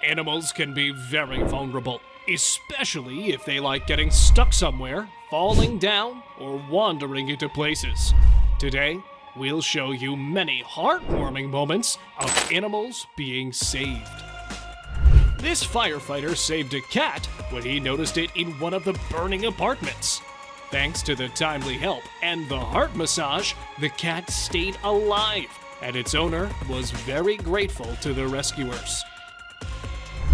Animals can be very vulnerable, especially if they like getting stuck somewhere, falling down, or wandering into places. Today, we'll show you many heartwarming moments of animals being saved. This firefighter saved a cat when he noticed it in one of the burning apartments. Thanks to the timely help and the heart massage, the cat stayed alive, and its owner was very grateful to the rescuers.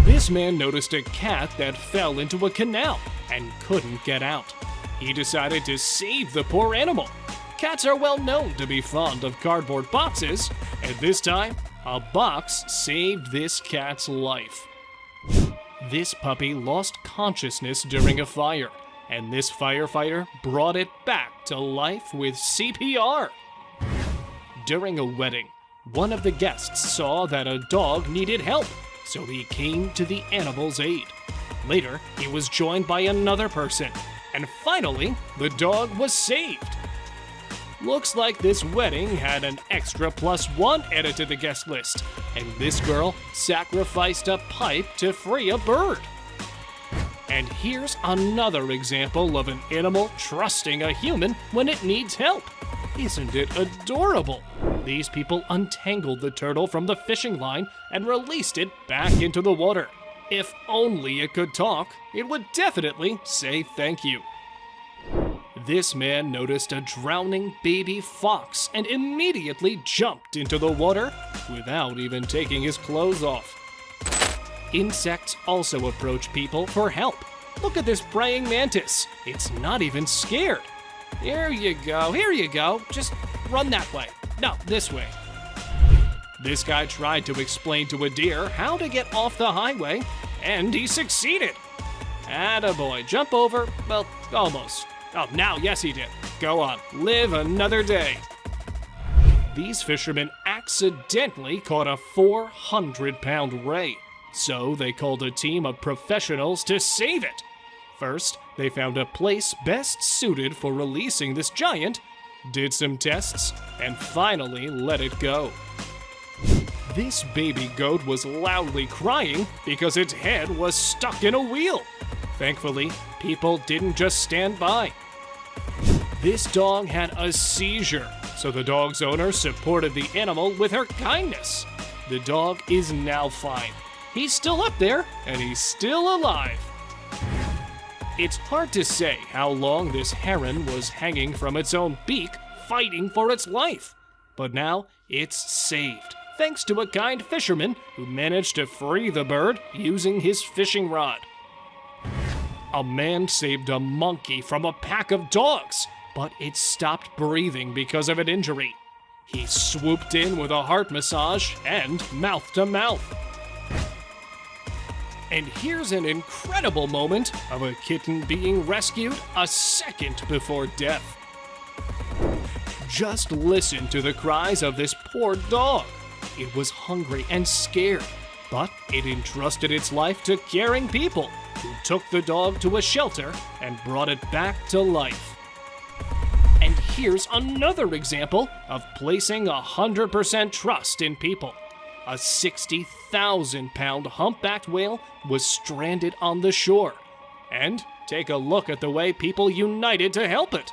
This man noticed a cat that fell into a canal and couldn't get out. He decided to save the poor animal. Cats are well known to be fond of cardboard boxes, and this time, a box saved this cat's life. This puppy lost consciousness during a fire, and this firefighter brought it back to life with CPR. During a wedding, one of the guests saw that a dog needed help, so he came to the animal's aid. Later, he was joined by another person, and finally, the dog was saved. Looks like this wedding had an extra +1 added to the guest list, and this girl sacrificed a pipe to free a bird. And here's another example of an animal trusting a human when it needs help. Isn't it adorable? These people untangled the turtle from the fishing line and released it back into the water. If only it could talk, it would definitely say thank you. This man noticed a drowning baby fox and immediately jumped into the water without even taking his clothes off. Insects also approach people for help. Look at this praying mantis. It's not even scared. Here you go. Just run that way. No, this way. This guy tried to explain to a deer how to get off the highway, and he succeeded. Attaboy, jump over, well, almost. Oh, now, yes he did. Go on, live another day. These fishermen accidentally caught a 400-pound ray, so they called a team of professionals to save it. First, they found a place best suited for releasing this giant, did some tests, and finally let it go. This baby goat was loudly crying because its head was stuck in a wheel. Thankfully, people didn't just stand by. This dog had a seizure, so the dog's owner supported the animal with her kindness. The dog is now fine. He's still up there, and he's still alive. It's hard to say how long this heron was hanging from its own beak, fighting for its life. But now it's saved, thanks to a kind fisherman who managed to free the bird using his fishing rod. A man saved a monkey from a pack of dogs, but it stopped breathing because of an injury. He swooped in with a heart massage and mouth-to-mouth. And here's an incredible moment of a kitten being rescued a second before death. Just listen to the cries of this poor dog. It was hungry and scared, but it entrusted its life to caring people who took the dog to a shelter and brought it back to life. And here's another example of placing 100% trust in people. A 60,000-pound humpbacked whale was stranded on the shore. And take a look at the way people united to help it.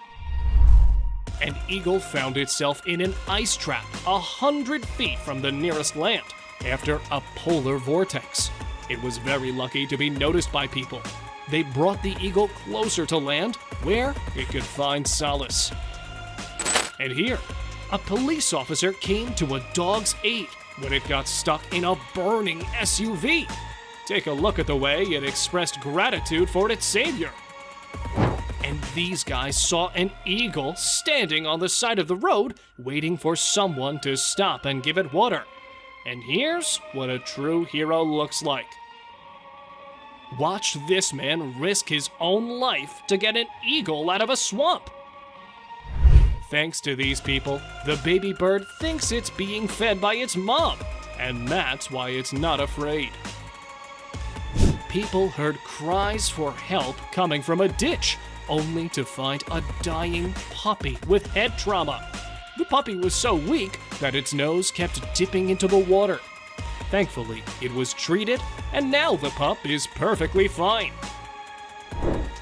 An eagle found itself in an ice trap 100 feet from the nearest land after a polar vortex. It was very lucky to be noticed by people. They brought the eagle closer to land where it could find solace. And here, a police officer came to a dog's aid when it got stuck in a burning SUV. Take a look at the way it expressed gratitude for its savior. And these guys saw an eagle standing on the side of the road waiting for someone to stop and give it water. And here's what a true hero looks like. Watch this man risk his own life to get an eagle out of a swamp. Thanks to these people, the baby bird thinks it's being fed by its mom, and that's why it's not afraid. People heard cries for help coming from a ditch, only to find a dying puppy with head trauma. The puppy was so weak that its nose kept dipping into the water. Thankfully, it was treated, and now the pup is perfectly fine.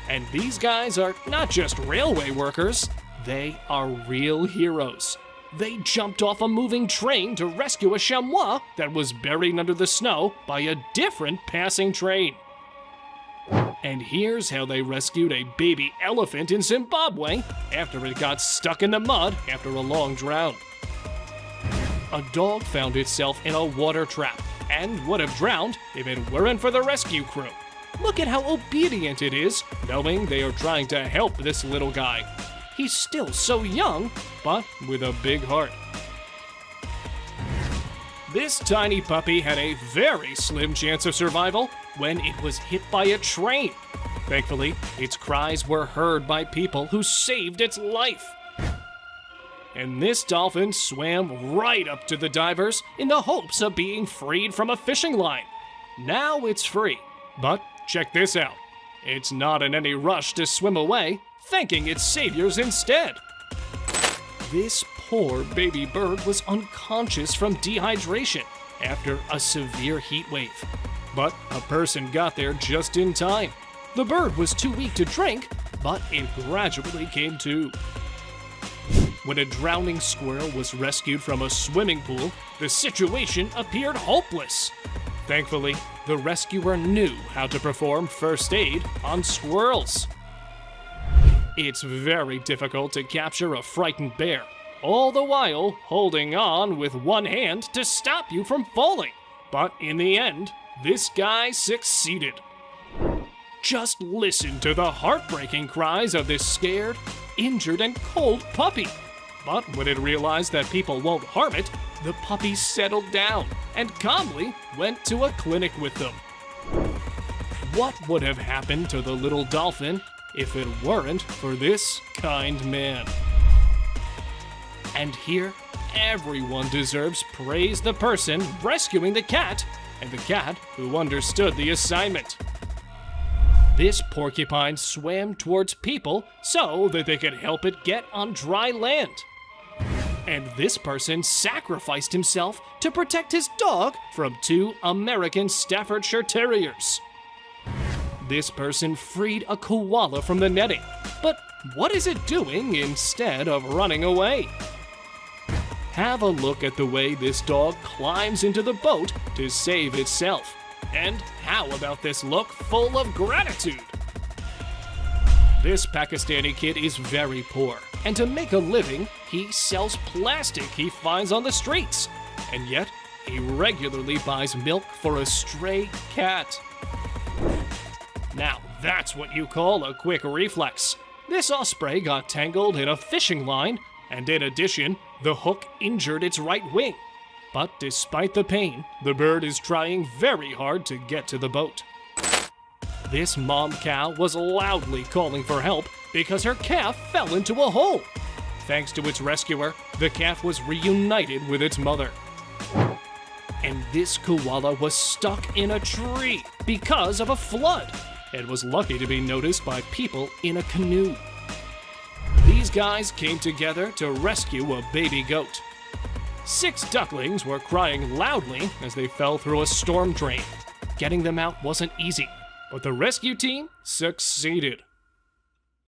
And these guys are not just railway workers, they are real heroes. They jumped off a moving train to rescue a chamois that was buried under the snow by a different passing train. And here's how they rescued a baby elephant in Zimbabwe after it got stuck in the mud after a long drought. A dog found itself in a water trap and would have drowned if it weren't for the rescue crew. Look at how obedient it is, knowing they are trying to help this little guy. He's still so young, but with a big heart. This tiny puppy had a very slim chance of survival when it was hit by a train. Thankfully, its cries were heard by people who saved its life. And this dolphin swam right up to the divers in the hopes of being freed from a fishing line. Now it's free, but check this out. It's not in any rush to swim away, thanking its saviors instead. This poor baby bird was unconscious from dehydration after a severe heat wave. But a person got there just in time. The bird was too weak to drink, but it gradually came to. When a drowning squirrel was rescued from a swimming pool, the situation appeared hopeless. Thankfully, the rescuer knew how to perform first aid on squirrels. It's very difficult to capture a frightened bear, all the while holding on with one hand to stop you from falling. But in the end, this guy succeeded. Just listen to the heartbreaking cries of this scared, injured, and cold puppy. But when it realized that people won't harm it, the puppy settled down and calmly went to a clinic with them. What would have happened to the little dolphin if it weren't for this kind man? And here, everyone deserves praise the person rescuing the cat and the cat who understood the assignment. This porcupine swam towards people so that they could help it get on dry land. And this person sacrificed himself to protect his dog from 2 American Staffordshire Terriers. This person freed a koala from the netting, but what is it doing instead of running away? Have a look at the way this dog climbs into the boat to save itself. And how about this look full of gratitude? This Pakistani kid is very poor, and to make a living, he sells plastic he finds on the streets. And yet, he regularly buys milk for a stray cat. Now, that's what you call a quick reflex. This osprey got tangled in a fishing line, and in addition, the hook injured its right wing. But despite the pain, the bird is trying very hard to get to the boat. This mom cow was loudly calling for help because her calf fell into a hole. Thanks to its rescuer, the calf was reunited with its mother. And this koala was stuck in a tree because of a flood. It was lucky to be noticed by people in a canoe. These guys came together to rescue a baby goat. 6 ducklings were crying loudly as they fell through a storm drain. Getting them out wasn't easy, but the rescue team succeeded.